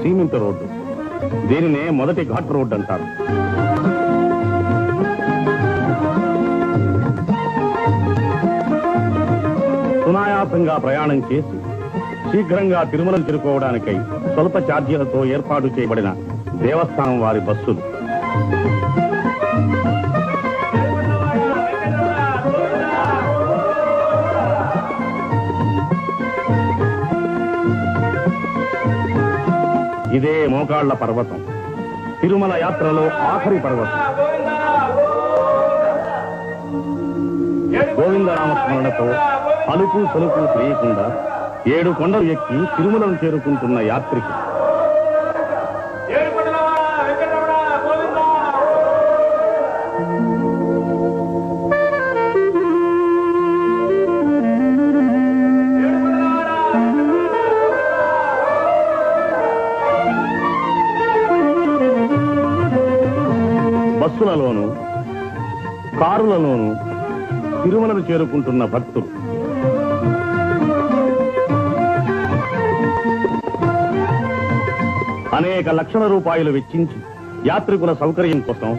Cement road. దీనినే మొదటి ghat road అంటారు. సునాయాసంగా ప్రయాణం చేసి శీఘ్రంగా తిరుమలను చేరుకోవడానికై స్వల్ప ఛార్జీలతో ఏర్పాటు చేయబడిన దేవస్థానం వారి బస్సులు. ఇదే మోకాళ్ల పర్వతం, తిరుమల యాత్రలో ఆఖరి పర్వతం. గోవిందనామస్మరణతో అలుపు సలుపు తెలియకుండా 7 కొండలు ఎక్కి తిరుమలను చేరుకుంటున్న యాత్రికి బస్సులలోనూ కారులలోనూ తిరుమలను చేరుకుంటున్న భక్తులు. అనేక లక్షల రూపాయలు వెచ్చించి యాత్రికుల సౌకర్యం కోసం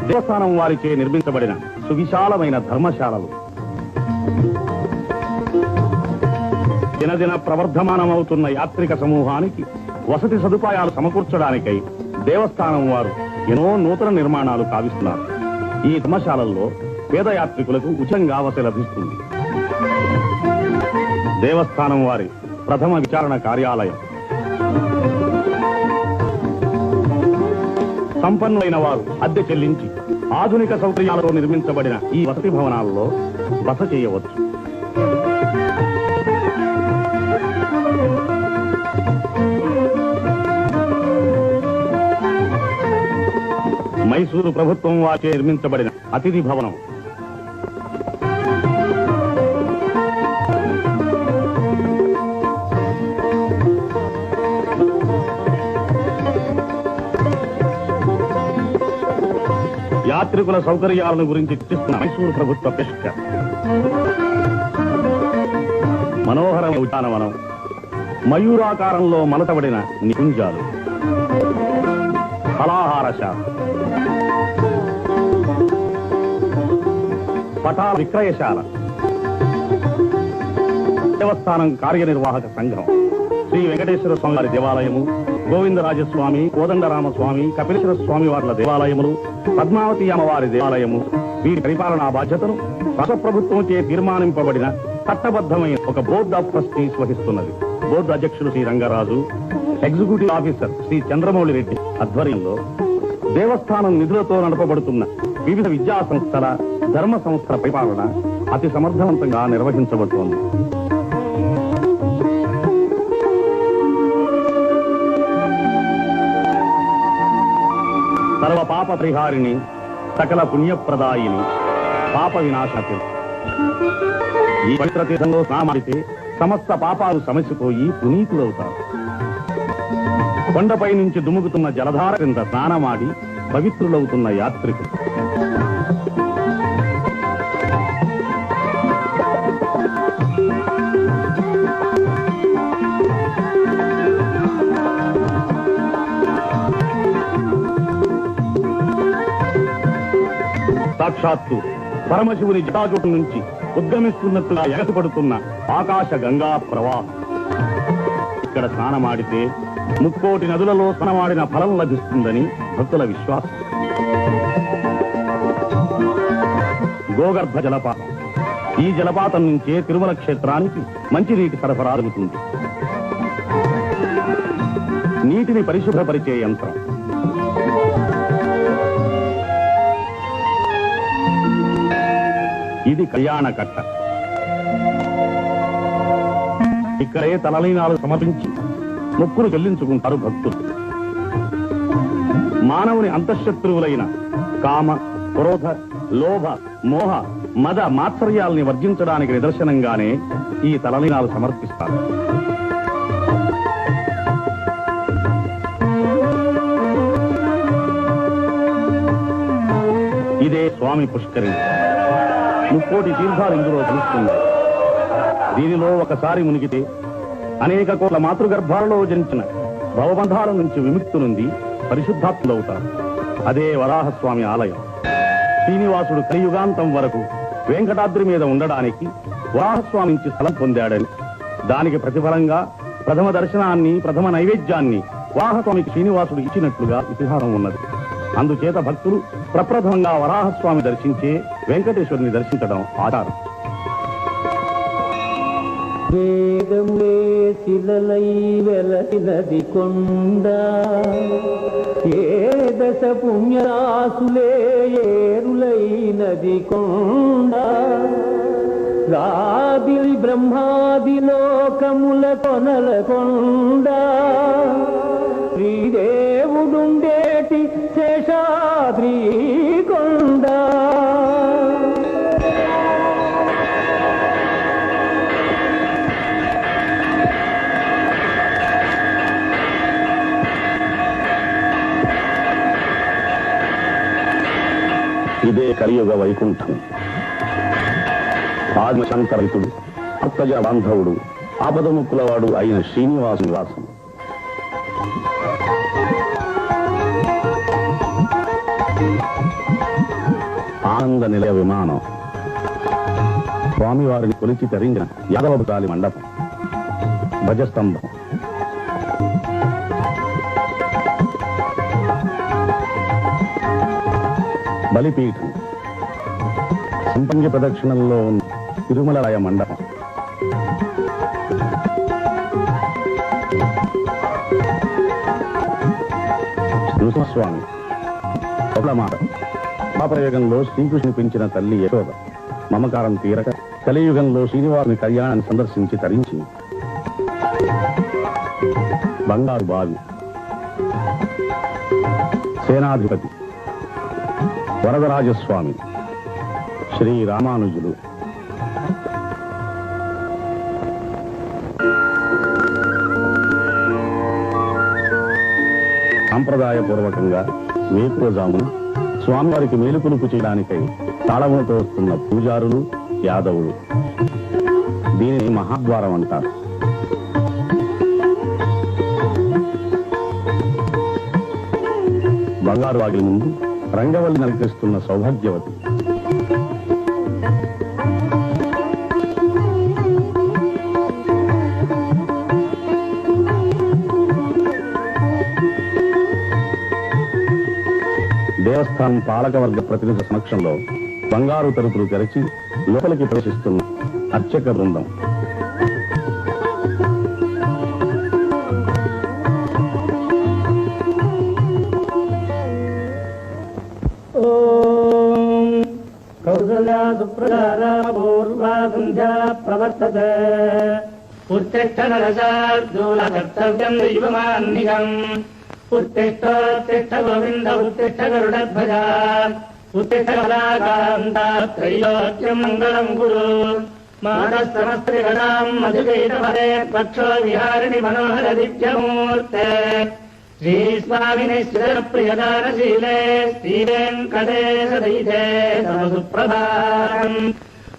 దేవస్థానం వారిచే నిర్మించబడిన సువిశాలమైన ధర్మశాలలు. దినదిన ప్రవర్ధమానమవుతున్న యాత్రిక సమూహానికి వసతి సదుపాయాలు సమకూర్చడానికై దేవస్థానం వారు ఎన్నో నూతన నిర్మాణాలు కావిస్తున్నారు. ఈ ధర్మశాలల్లో పేద యాత్రికులకు ఉచితంగా వసతి లభిస్తుంది. దేవస్థానం వారి ప్రథమ విచారణ కార్యాలయం. సంపన్నులైన వారు అద్దె చెల్లించి ఆధునిక సౌకర్యాలతో నిర్మించబడిన ఈ వసతి భవనాల్లో బస చేయవచ్చు. మైసూరు ప్రభుత్వం వాచే నిర్మించబడిన అతిథి భవనం. యాత్రికుల సౌకర్యాలను గురించి చర్చిస్తున్న మైసూరు ప్రభుత్వ పెష్కర్. మనోహరమైన ఉద్యానవనం, మయూరాకారంలో మలతబడిన నికుంజాలు, ఫలాహారశాల, పటాల విక్రయశాల, దేవస్థానం కార్యనిర్వాహక సంఘం, శ్రీ వెంకటేశ్వర స్వామి వారి దేవాలయము, గోవిందరాజస్వామి, కోదండరామస్వామి, కపిలేశ్వర స్వామి వార్ల దేవాలయములు, పద్మావతి అమ్మవారి దేవాలయము, వీరి పరిపాలనా బాధ్యతను రాష్ట్ర ప్రభుత్వంచే తీర్మానింపబడిన చట్టబద్ధమైన ఒక బోర్డ్ ఆఫ్ ట్రస్టీస్ వహిస్తున్నది. బోర్డు అధ్యక్షులు శ్రీ రంగరాజు, ఎగ్జిక్యూటివ్ ఆఫీసర్ శ్రీ చంద్రమౌళి రెడ్డి ఆధ్వర్యంలో దేవస్థానం నిధులతో నడపబడుతున్న వివిధ విద్యా సంస్థల, ధర్మ సంస్థల పరిపాలన అతి సమర్థవంతంగా నిర్వహించబడుతోంది. సర్వ పాప పరిహారిణి, సకల పుణ్యప్రదాయిని, పాప వినాశకి. ఈ పవిత్ర తీర్థంలో స్నానమాడితే సమస్త పాపాలు సమసిపోయి పునీతులవుతారు. కొండపై నుంచి దుముకుతున్న జలధార కింద స్నానమాడి పవిత్రులవుతున్న యాత్రికులు. సాక్షాత్తు పరమశివుని జటాజూటం నుంచి ఉద్గమిస్తున్నట్టుగా ఎగసిపడుతున్న ఆకాశ గంగా ప్రవాహం. ఇక్కడ స్నానమాడితే 30 నదులలో స్నానమాడిన ఫలం లభిస్తుందని భక్తుల విశ్వాసం. గోగర్భ జలపాతం. ఈ జలపాతం నుంచే తిరుమల క్షేత్రానికి మంచినీటి సరఫరా జరుగుతుంది. నీటిని పరిశుభ్రపరిచే యంత్రం. ఇది కళ్యాణ కట్ట. ఇక్కడే తలలీనాలు సమర్పించి మొక్కులు చెల్లించుకుంటారు భక్తులు. మానవుని అంతఃశత్రువులైన కామ, క్రోధ, లోభ, మోహ, మద, మాత్సర్యాల్ని వర్జించడానికి నిదర్శనంగానే ఈ తలలీనాలు సమర్పిస్తారు. ఇదే స్వామి పుష్కరిణి. 30 తీర్థాలు ఇందులో కలుస్తుంది. దీనిలో ఒకసారి మునిగితే అనేక కోట్ల మాతృగర్భాలలో జనించిన భవబంధాల నుంచి విముక్తునుంది పరిశుద్ధాత్ములవుతారు. అదే వరాహస్వామి ఆలయం. శ్రీనివాసుడు కలియుగాంతం వరకు వెంకటాద్రి మీద ఉండడానికి వరాహస్వామి నుంచి స్థలం పొందాడని, దానికి ప్రతిఫలంగా ప్రథమ దర్శనాన్ని, ప్రథమ నైవేద్యాన్ని వరాహస్వామికి శ్రీనివాసుడు ఇచ్చినట్లుగా ఇతిహాసం ఉన్నది. అందుచేత భక్తులు ప్రప్రథమంగా వరాహస్వామి దర్శించే వెంకటేశ్వరుని దర్శించడం ఆచారం. వేగములే శిలలై వెలసినది కొండ, ఏ దశ పుణ్యరాసులే ఏరులైనది కొండ, రాదిలి బ్రహ్మాది లోకముల కొనల కొండ, శ్రీదేవుడుండేటి శేషాద్రి కొండ. ఇదే కలియుగ వైకుంఠం. ఆదిశంకరితుడు, భక్తజన బాంధవుడు, ఆపదముక్కులవాడు అయిన శ్రీనివాసు నివాసం. ఆనంద నిలయ విమానం, స్వామివారిని కొలిచి తరించిన యాదవతాలి మండపం, ధ్వజస్తంభం, బలిపీఠం, సంపంగి ప్రదక్షిణంలో ఉన్న తిరుమలరాయ మండపం, నృసింహస్వామి, మాట పాపరయుగంలో శ్రీకృష్ణుని పెంచిన తల్లి యశోద మమకారం తీరక కలియుగంలో శ్రీనివాసుని కళ్యాణాన్ని సందర్శించి తరించింది. బంగారు బావి, సేనాధిపతి వరదరాజస్వామి, శ్రీ రామానుజులు, సాంప్రదాయపూర్వకంగా వేకువజామున స్వామివారికి మేలుకొలుపు చేయడానికై తాళములతో వస్తున్న పూజారులు, యాదవులు. దీనిని మహాద్వారం అంటారు. బంగారు వాగిలి ముందు రంగవల్లి నలికిస్తున్న సౌభాగ్యవతి. దేవస్థానం పాలకవర్గ ప్రతినిధి సమక్షంలో బంగారు తలుపులు తెరచి లోపలికి ప్రవేశిస్తున్న అర్చక బృందం. ప్రవర్తతే ఉత్తిష్ట నరసార్దూలకర్తవ్యం దైవమాన్నికం. ఉత్తిష్ఠోత్తిష్ఠ గోవింద ఉత్తిష్ఠ గరుడధ్వజ ఉత్తిష్ఠ కళాకాంత త్రైలోక్యం మంగళం కురు. మానస్తమస్త్రిగణాం మధుకైటవరే పక్షో విహారిణి మనోహర దివ్యమూర్తే. శ్రీస్వామిని శ్రీప్రియదానశీలే శ్రీవేంకటేశదైతే తవ సుప్రభాతం.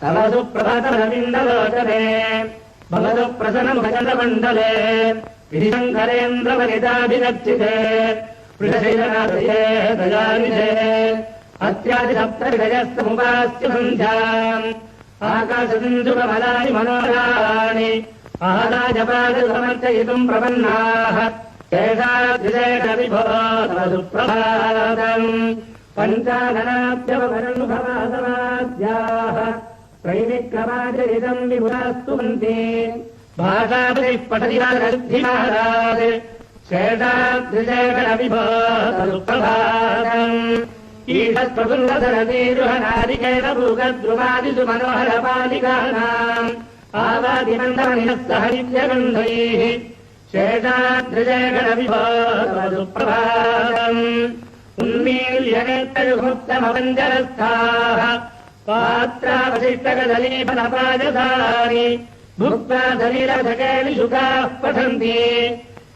తవ సుప్రభాతరవిందలోచనే భవతు ప్రసన్నముఖచంద్రమండలే గిరిశంకరేంద్రవనితాభిరక్షితే. వృషశైలనాథయే దయానిధే అత్యాదిసప్తవిధయస్తముపాస్య సంధ్యాం. ఆకాశసింధుకమలాని మనోరాణి ఆదాజపాదసమర్చయితుం ప్రపన్నాః. కేశాద్రిశేఖ విభో తవ సుప్రభాతం. పంచాననాభ్యవరుణుభవాసవాద్యాః त्रैविक्रमाचरितं विभुरास्तुवन्ति. भाषापतिः पठति सिद्धिमहाराज शेषाद्रिशेखरविभो तदुप्रभातम्. ईषत्प्रफुल्लधरतीरुहनारिकेलभूगद्रुमादिषु मनोहरपालिकानाम् आवादिमन्दमनिनः सह नित्यगन्धैः शेषाद्रिशेखरविभो तदुप्रभातम्. उन्मील्यनेत्रयुमुक्तमवञ्जरस्थाः पात्रावशिष्टकदलीफलपादधानि भुक्त्वा सलिलधकेलिशुकाः पठन्ति.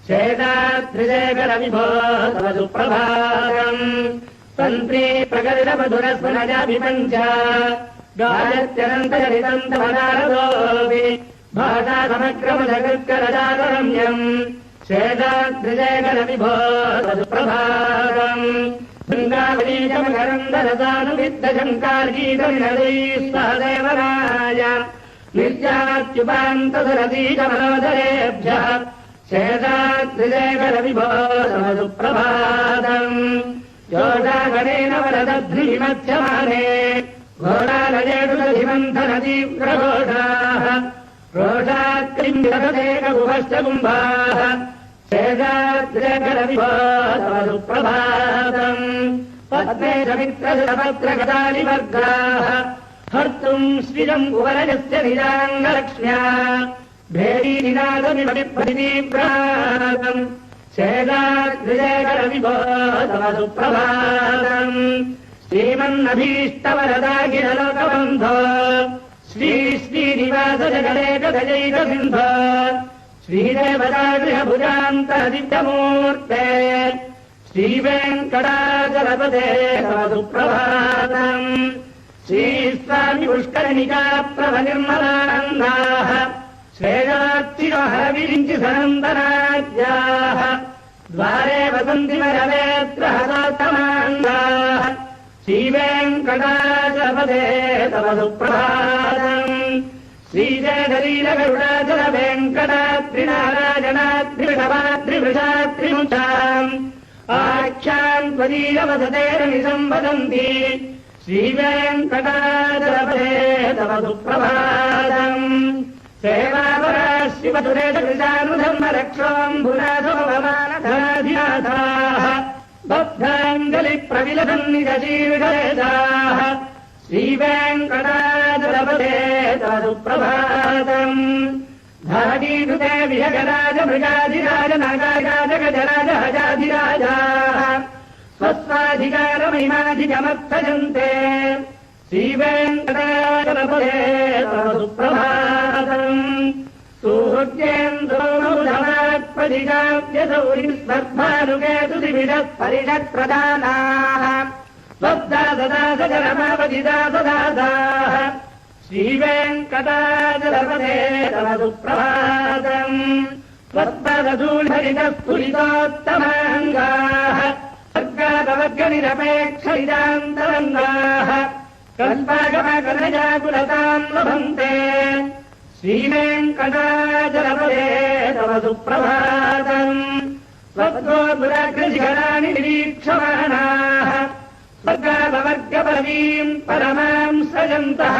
शेषाद्रिशेखरविभो तव सुप्रभातम्. तन्त्री प्रकटितमधुरस्वनजाभिपञ्च गायत्यनन्तचरितं तव नारदोऽपि भाषासमक्रमसकृत्करजातरम्यम्. शेषाद्रिजयगणविभो तत्प्रभातम् बृन्दावलीकमकरन्दरसानुविद्धशङ्कार्गीतनिनदैः सह देवराय निर्यात्युपान्तसरतीकमनोदरेभ्यः शेषाद्रिजयगणविभो तत्प्रभातम् योषागणेन वरदध्रीमध्यमाने घोडालयेषुदधिमन्थनतीव्रघोषाः रोषात्रिम्बिरतेकगुभश्च कुम्भाः शेषाद्रिजयगणविभो तत्प्रभातम् पद्मे समित्रशतपत्रगदालिवर्गाः हर्तुम् श्रियम् कुवरजस्य निजाङ्गलक्ष्म्या भेदीनिनादमिव विप्रतितीव्रातम् शेषाद्रिजयगणविभो तत्प्रभातम् श्रीमन्नभीष्टवरदाखिललोकबन्धो श्री श्रीनिवास जगदेकजैकसिन्धो श्रीदेवतागृहभुजान्तरदिव्यमूर्ते श्रीवेङ्कटाचलपते सुप्रभातम् श्रीस्वामि पुष्करनिकाप्रभनिर्मलानन्दाः श्रेयात्तिरोहरविरिञ्चिसनन्दनाद्याः द्वारे वसन्ति वरवेत्रहदात्तमाङ्गाः श्रीवेङ्कटाचलपते तव सुप्रभातम् श्रीजयधरीलगरुडाचलवेङ्कटात्रिनारायणात्रिवृषभात्रिवृषात्रिमुषाम् आख्यान् त्वदीयवसतेरनिसम्वदन्ति श्रीवेङ्कटाचलपते तव सुप्रभातम् सेवापरा शिवसुरेशकृशानुधर्मरक्षोऽम्बुनाथो भवानधराधिनाथाः बद्धाञ्जलिप्रविलसन्निजशीर्षेदाः श्रीवेङ्कटाचलपते तव सुप्रभातम् धाडीकृते विहगराजमृगाधिराज नागाराजगजराज हजाधिराजाः स्वस्वाधिकारमहिमाधिगमर्थजन्ते श्रीवेङ्कटाचलपते तव सुप्रभातम् सुहृद्येन्द्रोणमुधमात्पदिगाव्यसौरिस्पर्भानुकेतुदिविडः परिषत्प्रदानाः स्वब्दासदासजरमापदिदासदासाः श्रीवेङ्कटाचलपते तव सुप्रभातम् स्वत्पदधूलहरितस्फुलितोत्तमाङ्गाः सर्गापवर्गनिरपेक्षिदान्तरङ्गाः कल्पागमकनजाकुलताम् लभन्ते श्रीवेङ्कटाचलपते तव सुप्रभातम् स्वत्वपुराग्रशिखराणि निरीक्षमाणाः स्वर्गापवर्गपदवीम् परमाम् सृजन्तः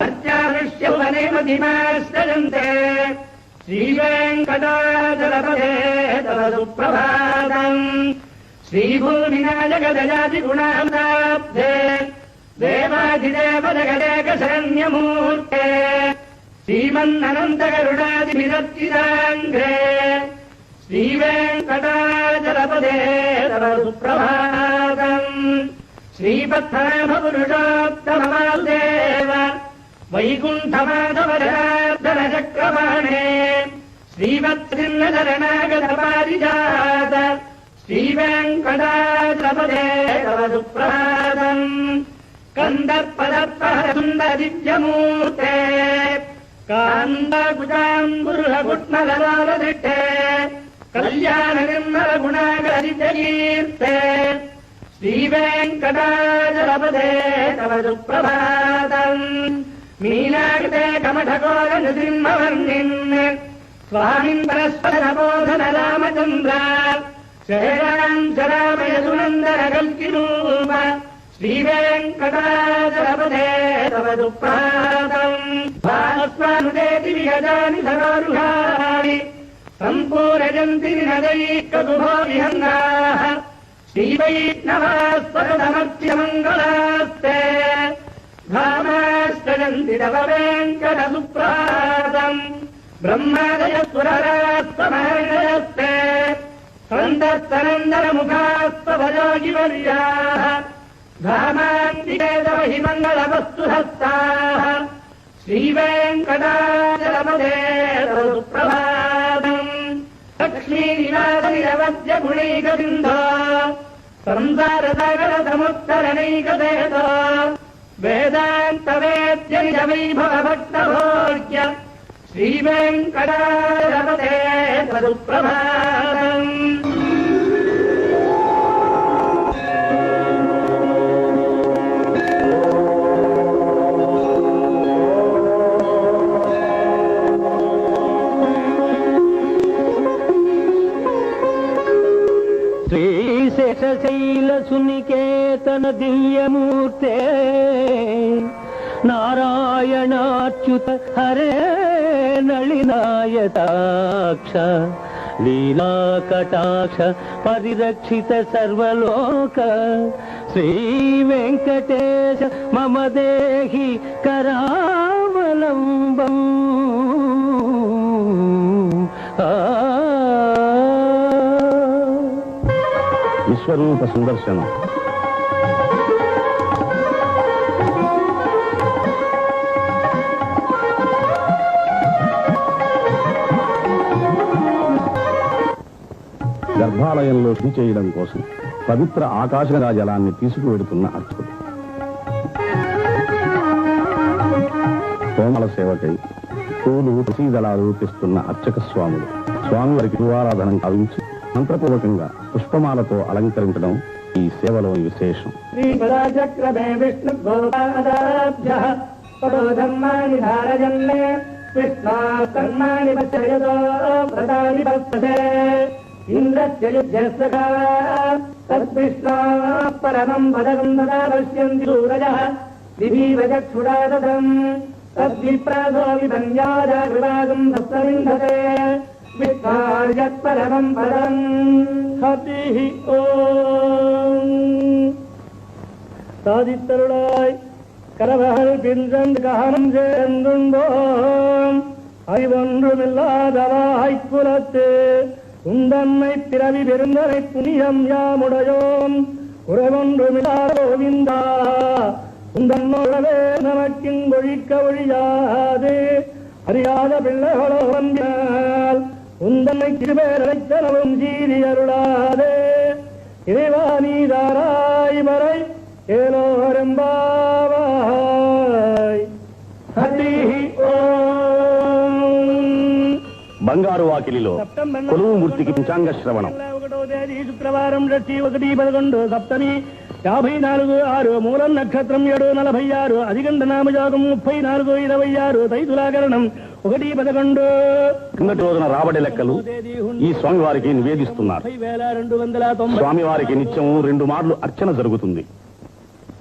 अर्चादृश्यवने मधिमाश्रयन्ते श्रीवेङ्कटाचलपते तव सुप्रभातम् श्रीभूमिनाजगदजातिगुणाब्धे देवाधिदेव जगदेकशरण्यमूर्ते श्रीमन्ननन्तगरुडादिभिरच्चिदाङ्घ्रे श्रीवेङ्कटाचलपते तव सुप्रभातम् श्रीपद्मनाभपुरुषोत्तमवासुदेव वैकुण्ठमाधवजनार्दनचक्रपाणे श्रीवत्सिन्नशरणागतपारिजात श्रीवेङ्कटाचलपते तव सुप्रभातम् कन्दर्पदर्पहरसुन्दरदिव्यमूर्ते कान्दाकुजाम्बुरुहकुट्मललोलदिष्टे कल्याणनिर्मलगुणागरितकीर्ते श्रीवेङ्कटाचलपते तव सुप्रभातम् मीनाकृते कमठकोलनृसिंहवर्णिन् स्वामिन् परस्परबोधनरामचन्द्र शराम् शरामयसुनन्दनकल्किरूप श्रीवेङ्कटाचलपते तव सुप्रभातम् भास्वानुदेति विगजानि सरोरुहाणि सम्पूरजन्ति विनदैकगुभो विहङ्गाः श्रीवैष्णवास्पदमर्च्यमङ्गलास्ते धामाश्रयन्ति तव वेङ्कटसुप्रभातम् ब्रह्मादयस्वररास्त्वमहर्षयस्ते सन्तस्तनन्दनमुखास्त्वभजोगिवर्याः धामान्तिके तव हि मङ्गलवस्तुहस्ताः श्रीवेङ्कटाचलपते तव सुप्रभातम् लक्ष्मीनिवासनिरवद्यगुणैकसिन्धो संसारसागरसमुत्तरणैकदेतो वेदान्तवेद्यनिजवैभवभक्तभोग्य శ్రీవేంకటాచలపతే తదుప్రభాతం. శ్రీశేషశైల సునికేతన దివ్యమూర్తే నారాయణాచ్యుత హరే నళినాయతాక్ష లీలాకటాక్ష పరిరక్షిత సర్వలోక శ్రీ వెంకటేశ మమ దేహి కరావలంబం. విశ్వరూప సుదర్శనం. గర్భాలయంలో శుద్ధి చేయడం కోసం పవిత్ర ఆకాశగంగా జలాన్ని తీసుకువెడుతున్న అర్చకుడు. కోమల సేవకై పూలు తులసీదళాలు తెస్తున్న అర్చక స్వాములు స్వామివారికి పూవారాధన కావించి మంత్రపూర్వకంగా పుష్పమాలతో అలంకరించడం ఈ సేవలోని విశేషం. శ్రీపదాచక్రమే విష్ణు గోపాదాభ్యః పదోధర్మాణి ధారయన్నే కృష్ణాకర్మాణి పశ్యతో ప్రదాని భక్తతే ఇంద్రస్య యుజ్యస్సఖా తద్విష్ణా పరమం పదకం తదా పశ్యంతి సూరజః దివీవ చక్షురాదతం తద్విప్రాసో విధన్యాజాగృవాగం సప్తమింధతే విష్ణార్యత్పరమం పదం. ஹரிஹி ஓம். சாதித்தருளாய் கரவகள் பின்றன் ககனம் சேர்ந்துண்டோம் அறிவொன்றுமில்லாதவாய் குலத்து உந்தன்னை பிறவி பெருந்தனை புனியம் யாமுடையோம் உறவொன்றுமில்லாத கோவிந்தா உந்தன்னோடவே நமக்கிங்கொழிக்க ஒழியாது அறியாத பிள்ளைகளோ வந்தால் உந்தன்னை திருபேரழைத்தனவும் சீரி அருளாதே இறைவா நீதாராய் வரை ஏலோரெம்பாவாய். ஹரிஹி ஓம். బంగారు వాకిలిలో కొలువు మూర్తికి పంచాంగ శ్రవణం. 1వ తేదీ శుక్రవారం 1/11 సప్తమి 54/6 మూలం నక్షత్రం 7/46 అధిగండ నామయోగం 34/26 తైతులాకరణం 1/11. కిందటి రోజున రాబడి లెక్కలు ఈ స్వామివారికి నివేదిస్తున్నారు. 30,290. స్వామివారికి నిత్యము 2 మార్లు అర్చన జరుగుతుంది.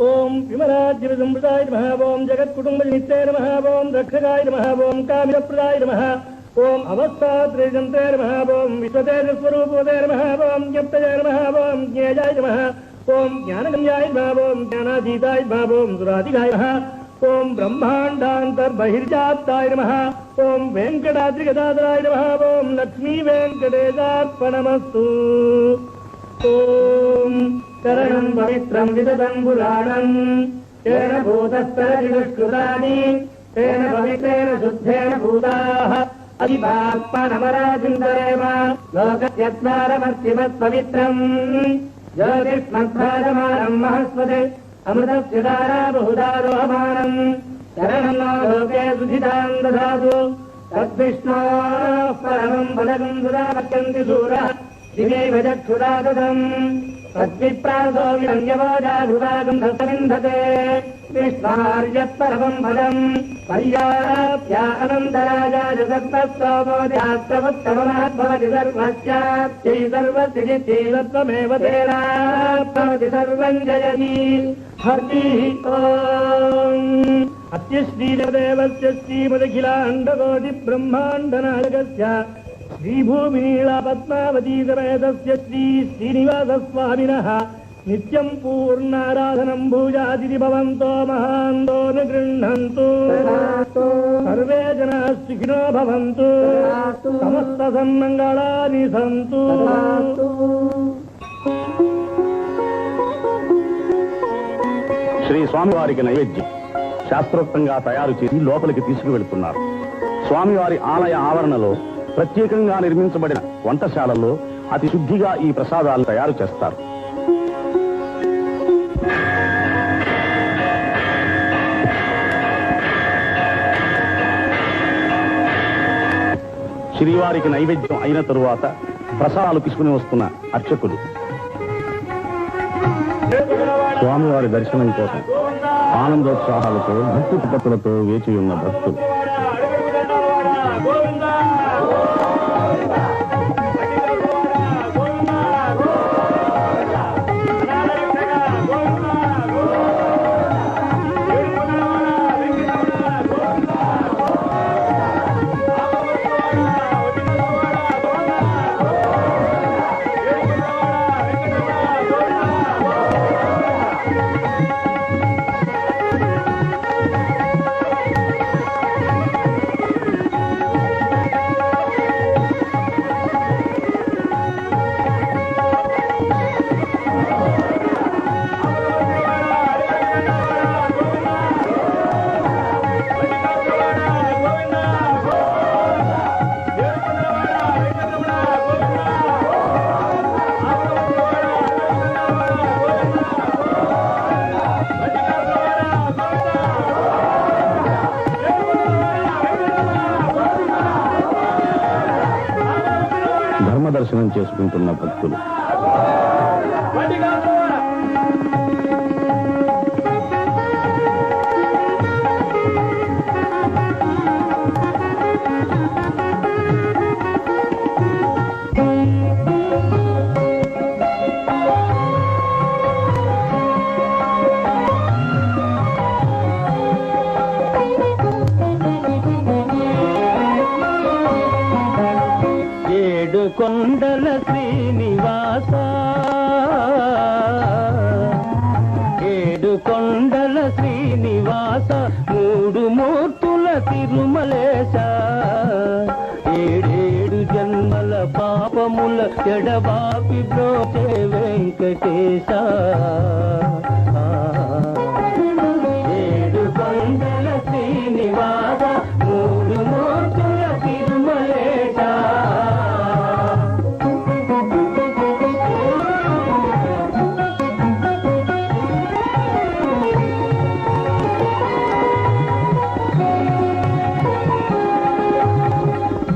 ఓం విమలాద్య సంప్రదాయ నమః. ఓం జగత్కుటుంబ నిత్యే నమః. ఓం రక్షకాయ నమః. ఓం కామిరప్రదాయ నమః. ఓం అవస్థాత్రేజంతే నమః. ఓం విశ్వతేజస్వరూపదే నమః. ఓం జ్ఞప్తజే నమః. ఓం జ్ఞేయాయ నమః. ఓం జ్ఞానగమ్యాయ నమః. ఓం జ్ఞానాతీతాయ నమః. ఓం సురాధికాయ నమః. ఓం బ్రహ్మాండాంతర్బహిర్జాప్తాయ నమః. ఓం వెంకటాద్రిగదాధరాయ నమః. ఓం లక్ష్మీ వెంకటేశార్పణమస్తు. ఓం శరణం పవిత్రం విదతం పురాణం తేన భూతస్తరజుష్కృతాని తేన పవిత్రేణ శుద్ధేన భూతాః అధిపాత్మనమరాజిందరేమ లోకస్యత్నారమర్తిమత్ పవిత్రం జ్యోతిష్మద్భాజమానం మహస్వతే అమృతస్య ధారా బహుధారోహమానం శరణం నో లోకే సుధితాం దదాతు తద్విష్ణోః పరమం పదకం సదా పశ్యంతి శూరః దివేవ చక్షురాదతం తద్విప్రాసో విరంజవాజాభువాగం దత్తమింధతే విష్ణార్యత్పరమం పదం పర్యాప్య అనంతరాజాయ సత్తస్తోమోద్యాస్తవత్తమనాద్భవతి సర్వస్యాప్త్యై సర్వసిద్ధిత్వమేవ తేనాప్నోతి సర్వం జయతి. హరిః ఓం. అస్య శ్రీదేవస్య శ్రీమదఖిలాండకోటి బ్రహ్మాండనాయకస్య శ్రీభూమినీళా పద్మావతీ సమేతస్య శ్రీ శ్రీనివాసస్వామినః నిత్యం పూర్ణారాధనం భూజాదితి భవంతో మహాంతో నిగృహ్ణంతు. సర్వే జనాః సుఖినో భవంతు. సమస్త సన్మంగళాని సంతు. శ్రీ స్వామివారికి నైవేద్యం శాస్త్రోక్తంగా తయారు చేసి లోపలికి తీసుకువెళుతున్నారు. స్వామివారి ఆలయ ఆవరణలో ప్రత్యేకంగా నిర్మించబడిన వంటశాలలో అతి శుద్ధిగా ఈ ప్రసాదాలు తయారు చేస్తారు. శ్రీవారికి నైవేద్యం అయిన తరువాత ప్రసాదాలు తీసుకుని వస్తున్న అర్చకులు స్వామివారి దర్శనం కోసం ఆనందోత్సాహాలతో భక్తి పద్ధతులతో వేచి ఉన్న భక్తులు దర్శనం చేసుకుంటున్న భక్తులు కొండల శ్రీనివాస ఏడు కొండల శ్రీనివాస మూడు మూర్తుల తిరుమలేశ ఏడేడు జన్మల పాపముల ఎడబాపి బ్రోచే వెంకటేశ ఏడు కొండల శ్రీనివాస మూడు మూర్తుల తిరుమలేశ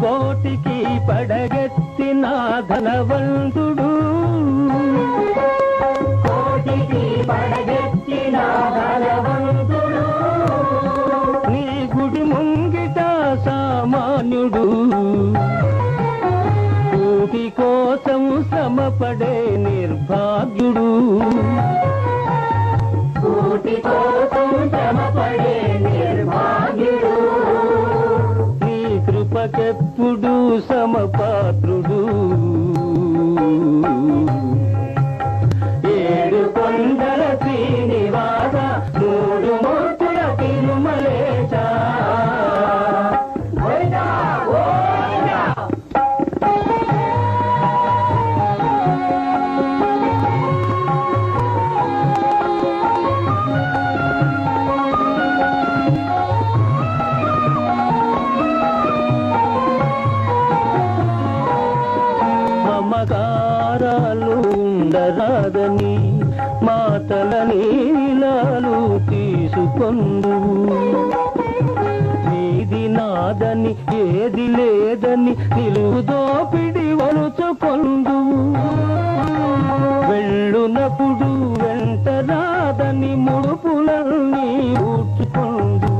కోటికి పడగెత్తిన ధనవంతుడు కోటికి పడగెత్తిన ధనవంతుడు నీ గుడి ముంగిట సామాన్యుడు కూటి కోసం శ్రమపడే నిర్భాగ్యుడు కూటి కోసం శ్రమపడే నిర్భాగ్యుడు కృపకెప్పుడు సమపాత్రుడు ఏడు కొండల శ్రీనివాస మూడు మూర్తుల తిరుమలేశ మమకారాలు ఉండరాదని మాటల నీలాలు తీసుకొందు నీది నాదని ఏది లేదని నిలువు దోపిడి వలుచుకొందు వెళ్ళునప్పుడు వెంట రాదని ముడుపులన్నీ ఊడ్చుకొందు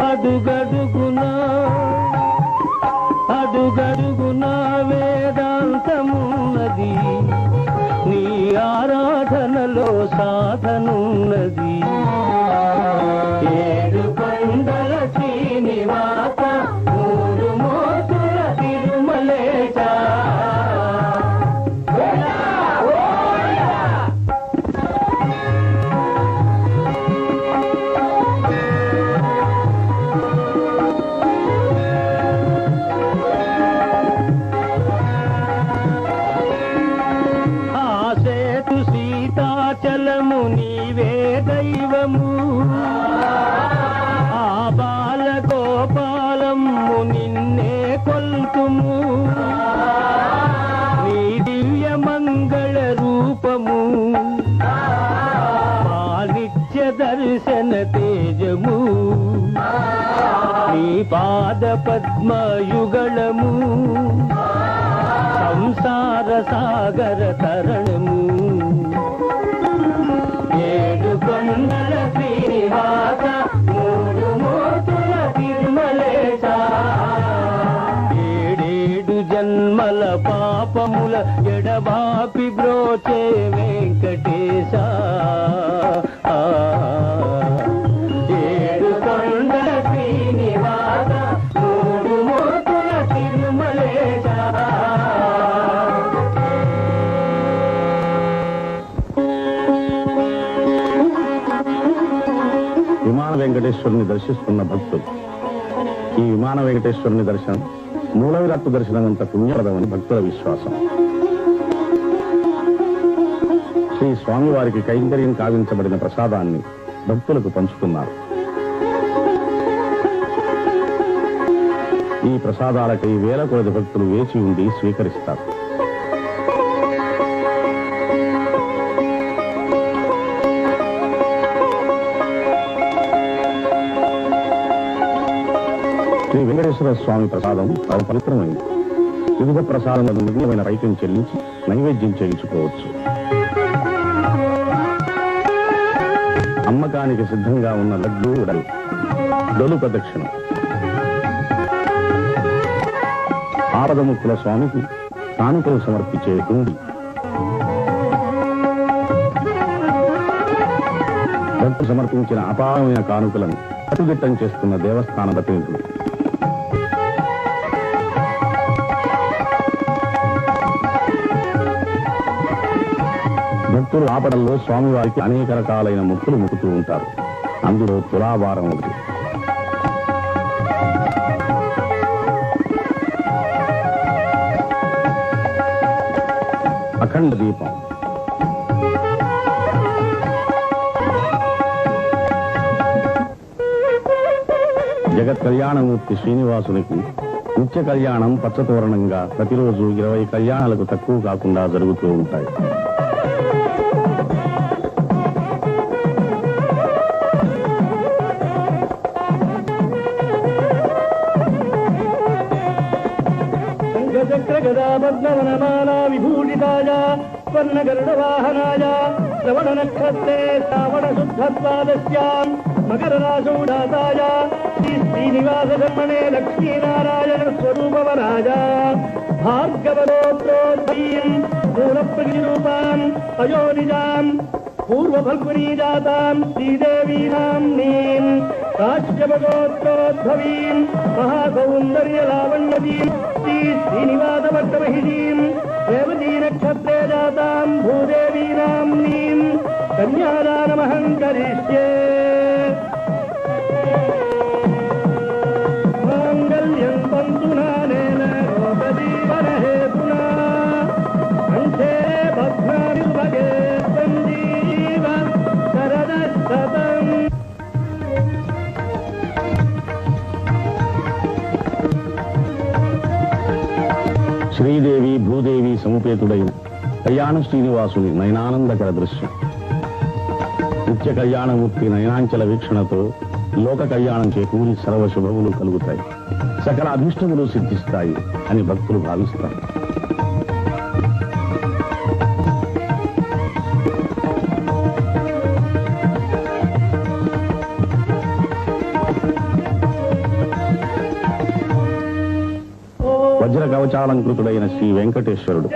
అడుగడుగునా అడుగడుగునా వేదాంతమున్నది నీ ఆరాధనలో సాధనున్నది ఏడు కొండల శ్రీనివాస మూడు మూర్తుల తిరుమలేశ సీతాచలము నీవే దైవము ఆ బాల గోపాలము నిన్నే కొల్తుము నీ దివ్య మంగళ రూపము నిత్య దర్శన తేజము నీ పాద పద్మయుగళము సంసార సాగర తరణము ఏడు కొండల శ్రీనివాస మూడు మూర్తుల తిరుమలేశ ఏడేడు జన్మల పాపముల ఎడబాపి బ్రోచే వెంకటేశ ఏడు కొండల శ్రీనివాస మూడు మూర్తుల తిరుమలేశ విమాన వెంకటేశ్వరుని దర్శిస్తున్న భక్తులు ఈ విమాన వెంకటేశ్వరుని దర్శనం మూల విరాట్టు దర్శనం అంత పుణ్యప్రదమని భక్తుల విశ్వాసం. శ్రీ స్వామివారికి కైంకర్యం కావించబడిన ప్రసాదాన్ని భక్తులకు పంచుతున్నారు. ఈ ప్రసాదాలకై వేల కొలది భక్తులు వేచి ఉండి స్వీకరిస్తారు. శ్రీ వెంకటేశ్వర స్వామి ప్రసాదం చాలా పవిత్రమైంది. వివిధ ప్రసాదములను నిర్ణయమైన రైతుని చెల్లించి నైవేద్యం చేయించుకోవచ్చు. అమ్మకానికి సిద్ధంగా ఉన్న లడ్డూ ఉడలు డొలు ప్రదక్షిణం. ఆపదముక్కుల స్వామికి కానుకలు సమర్పించే ఉండి. భక్తులు సమర్పించిన అపారమైన కానుకలను కట్టుదిట్టం చేస్తున్న దేవస్థాన ప్రతినిధులు. భక్తులు ఆపదల్లో స్వామివారికి అనేక రకాలైన మొక్కులు మొక్కుతూ ఉంటారు. అందులో తులాభారం ఒకటి. అఖండ దీపం, జగత్ కళ్యాణమూర్తి శ్రీనివాసునికి నిత్య కళ్యాణం పచ్చతోరణంగా ప్రతిరోజు 20 కళ్యాణాలకు తక్కువ కాకుండా జరుగుతూ ఉంటాయి. చక్ర గదా పద్మవనమాలా విభూషితాయ స్వర్ణ గరుడ వాహనాయ శ్రవణ నక్షత్రే శ్రావణ శుద్ధత్వాదస్యాం మకర రాశౌఢాతాయ శ్రీ శ్రీనివాస ధర్మణే లక్ష్మీనారాయణ స్వరూపవరాజ భార్గవరోత్రోద్ధీం మూల ప్రతిరూపాం అయోనిజాం పూర్వఫల్గునీ జాతాం శ్రీదేవీనాం నీం కాశ్యపగోత్రోద్భవీం మహాసౌందర్య లావణ్యతీం శ్రీ శ్రీనివాసభట్టమహిషీం రేవతీ నక్షత్రే జాతాం భూదేవీనాం నీం కన్యాదానమహం కరిష్యే. మాంగళ్యం తంతునానేన రోగజీవన హేతునా కంఠే భద్రాభిర్భగే సంజీవ శరదశతం. శ్రీదేవి భూదేవి సముపేతుడైన కళ్యాణ శ్రీనివాసుని నయనానందకర దృశ్యం. నిత్య కళ్యాణమూర్తి నయనాంచల వీక్షణతో లోక కళ్యాణం చేకూరి సర్వశుభములు కలుగుతాయి, సకల అభిష్టములు సిద్ధిస్తాయి అని భక్తులు భావిస్తారు. వజ్ర కవచాలంకృతుడైన శ్రీ వెంకటేశ్వరుడు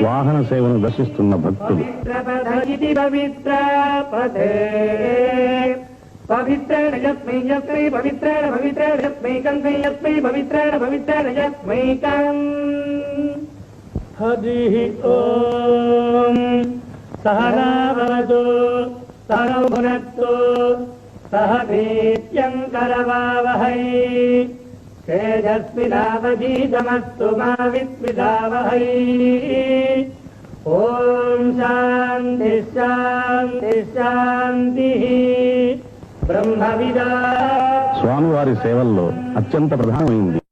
వాహన సేవను దర్శిస్తున్న భక్తులు పవిత్రేణ యస్మై యస్మై పవిత్రేణ పవిత్రేణ యస్మైకం యస్మై పవిత్రేణ పవిత్రేణ యస్మైకం. హరి ఓం సహనావతు సహనౌ భునక్తు సహ వీర్యంకరవావహై తేజస్వినావధీతమస్తు మా విద్విషావహై. ఓం శాంతి శాంతి శాంతి బ్రహ్మ విదా స్వామివారి సేవల్లో అత్యంత ప్రధానమైంది